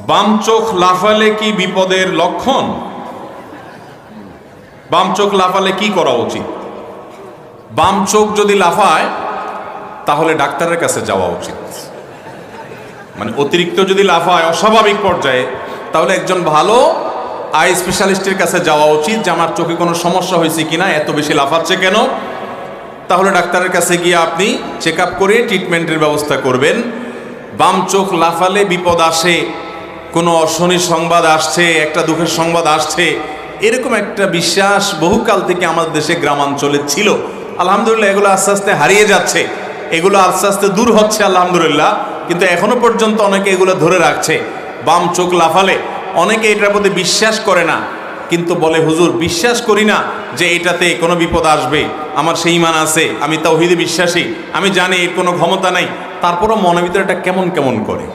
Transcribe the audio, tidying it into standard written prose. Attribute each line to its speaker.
Speaker 1: বাম চোখ লাফালে কি বিপদের লক্ষণ? বাম চোখ লাফালে কি করা উচিত? বাম চোখ যদি লাফায় তাহলে ডাক্তারের কাছে যাওয়া উচিত। মানে অতিরিক্ত যদি লাফায় অস্বাভাবিক পর্যায়ে, তাহলে একজন ভালো আই স্পেশালিস্টের কাছে যাওয়া উচিত যে আমার চোখে কোনো সমস্যা হয়েছে কিনা, এত বেশি লাফাচ্ছে কেন। তাহলে ডাক্তারের কাছে গিয়ে আপনি চেক আপ করে ট্রিটমেন্টের ব্যবস্থা করবেন। বাম চোখ লাফালে বিপদ আসে, কোনো অশনি সংবাদ আসছে, একটা দুঃখের সংবাদ আসছে, এরকম একটা বিশ্বাস বহুকাল থেকে আমাদের দেশে গ্রামাঞ্চলে ছিল। আলহামদুলিল্লাহ এগুলো আস্তে আস্তে হারিয়ে যাচ্ছে, এগুলো আস্তে আস্তে দূর হচ্ছে আলহামদুলিল্লাহ। কিন্তু এখনো পর্যন্ত অনেকে এগুলো ধরে রাখছে। বাম চোখ লাফালে অনেকে এটার প্রতি বিশ্বাস করে না, কিন্তু বলে হুজুর বিশ্বাস করি না যে এটাতে কোনো বিপদ আসবে, আমার সেই ঈমান আছে, আমি তাওহীদে বিশ্বাসী, আমি জানি এর কোনো ক্ষমতা নাই, তারপরও মনের ভিতরে এটা কেমন কেমন করে।